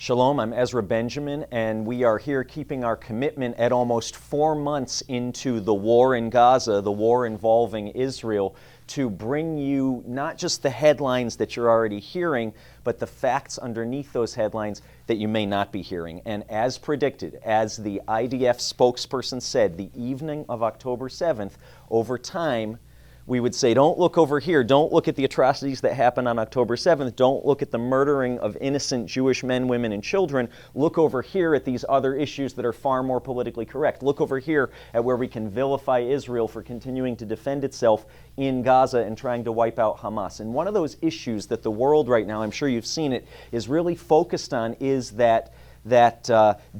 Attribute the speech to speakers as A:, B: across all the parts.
A: Shalom, I'm Ezra Benjamin, and we are here keeping our commitment at almost 4 months into the war in Gaza, the war involving Israel, to bring you not just the headlines that you're already hearing, but the facts underneath those headlines that you may not be hearing. And as predicted, as the IDF spokesperson said, the evening of October 7th, over time, we would say, don't look over here, don't look at the atrocities that happened on October 7th, don't look at the murdering of innocent Jewish men, women, and children, look over here at these other issues that are far more politically correct. Look over here at where we can vilify Israel for continuing to defend itself in Gaza and trying to wipe out Hamas. And one of those issues that the world right now, I'm sure you've seen it, is really focused on is that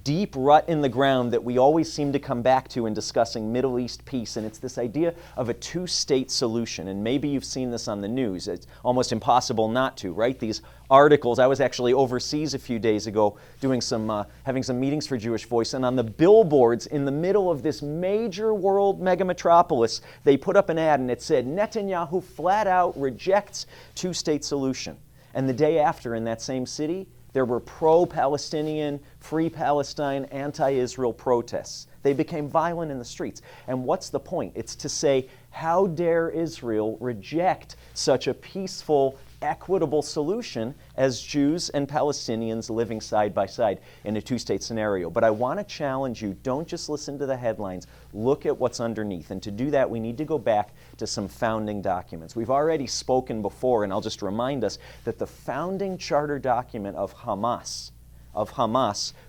A: deep rut in the ground that we always seem to come back to in discussing Middle East peace, and it's this idea of a two-state solution. And maybe you've seen this on the news. It's almost impossible not to, right? These articles. I was actually overseas a few days ago doing having some meetings for Jewish Voice, and on the billboards in the middle of this major world megametropolis, they put up an ad and it said, Netanyahu flat out rejects two-state solution. And the day after, in that same city, there were pro-Palestinian, free Palestine, anti-Israel protests. They became violent in the streets. And what's the point? It's to say, how dare Israel reject such a peaceful, equitable solution as Jews and Palestinians living side by side in a two-state scenario? But I want to challenge you, don't just listen to the headlines, look at what's underneath. And to do that, we need to go back to some founding documents. We've already spoken before, and I'll just remind us that the founding charter document of Hamas,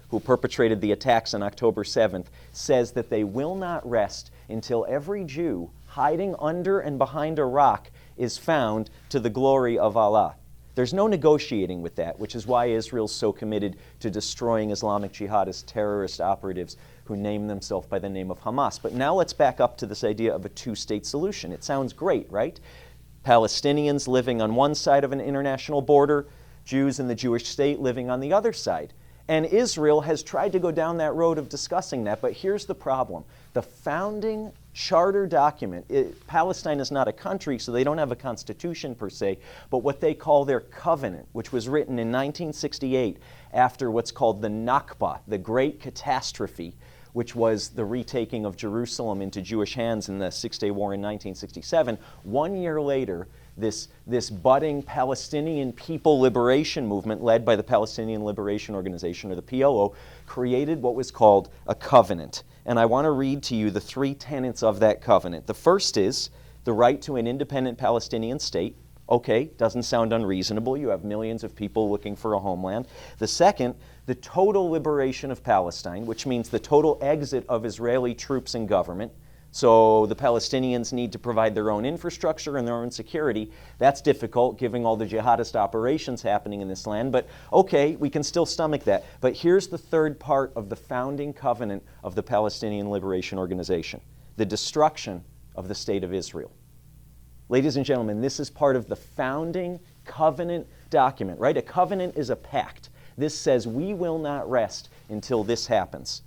A: who perpetrated the attacks on October 7th, says that they will not rest until every Jew hiding under and behind a rock is found to the glory of Allah. There's no negotiating with that, which is why Israel's so committed to destroying Islamic jihadist terrorist operatives who name themselves by the name of Hamas. But now let's back up to this idea of a two-state solution. It sounds great, right? Palestinians living on one side of an international border, Jews in the Jewish state living on the other side. And Israel has tried to go down that road of discussing that, but here's the problem. The founding charter document, Palestine is not a country, so they don't have a constitution per se, but what they call their covenant, which was written in 1968 after what's called the Nakba, the Great Catastrophe, which was the retaking of Jerusalem into Jewish hands in the Six-Day War in 1967. 1 year later, this budding Palestinian People Liberation Movement, led by the Palestinian Liberation Organization, or the PLO, created what was called a covenant. And I want to read to you the 3 tenets of that covenant. The first is the right to an independent Palestinian state. Okay, doesn't sound unreasonable. You have millions of people looking for a homeland. The second, the total liberation of Palestine, which means the total exit of Israeli troops and government. So the Palestinians need to provide their own infrastructure and their own security. That's difficult, given all the jihadist operations happening in this land. But okay, we can still stomach that. But here's the third part of the founding covenant of the Palestinian Liberation Organization: the destruction of the State of Israel. Ladies and gentlemen, this is part of the founding covenant document, right? A covenant is a pact. This says we will not rest until this happens.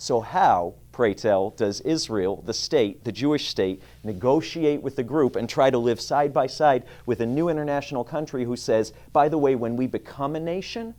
A: So how, pray tell, does Israel, the state, the Jewish state, negotiate with the group and try to live side by side with a new international country who says, by the way, when we become a nation,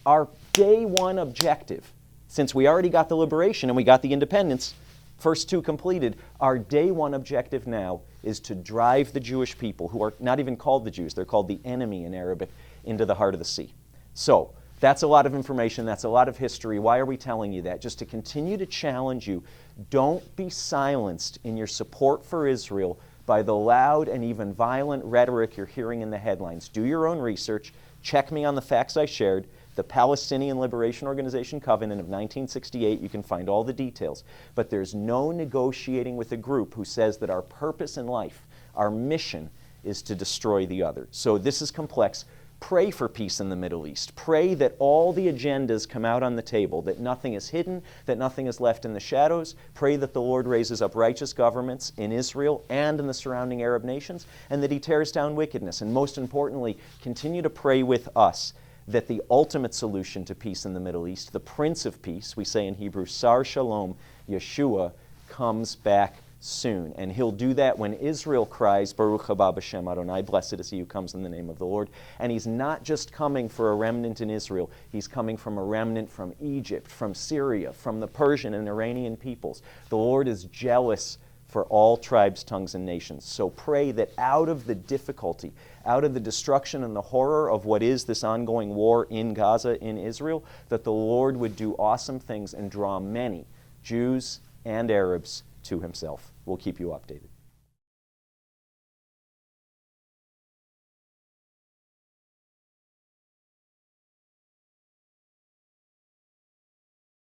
A: our day one objective, since we already got the liberation and we got the independence, first 2 completed, our day one objective now is to drive the Jewish people, who are not even called the Jews, they're called the enemy in Arabic, into the heart of the sea. So, that's a lot of information, that's a lot of history. Why are we telling you that? Just to continue to challenge you. Don't be silenced in your support for Israel by the loud and even violent rhetoric you're hearing in the headlines. Do your own research. Check me on the facts I shared. The Palestinian Liberation Organization Covenant of 1968, you can find all the details. But there's no negotiating with a group who says that our purpose in life, our mission, is to destroy the other. So this is complex. Pray for peace in the Middle East. Pray that all the agendas come out on the table, that nothing is hidden, that nothing is left in the shadows. Pray that the Lord raises up righteous governments in Israel and in the surrounding Arab nations, and that He tears down wickedness. And most importantly, continue to pray with us that the ultimate solution to peace in the Middle East, the Prince of Peace, we say in Hebrew, Sar Shalom, Yeshua, comes back soon. And he'll do that when Israel cries, Baruch haba b'shem Adonai, blessed is he who comes in the name of the Lord. And he's not just coming for a remnant in Israel, he's coming from a remnant from Egypt, from Syria, from the Persian and Iranian peoples. The Lord is jealous for all tribes, tongues, and nations. So pray that out of the difficulty, out of the destruction and the horror of what is this ongoing war in Gaza, in Israel, that the Lord would do awesome things and draw many Jews and Arabs to himself. We'll keep you updated.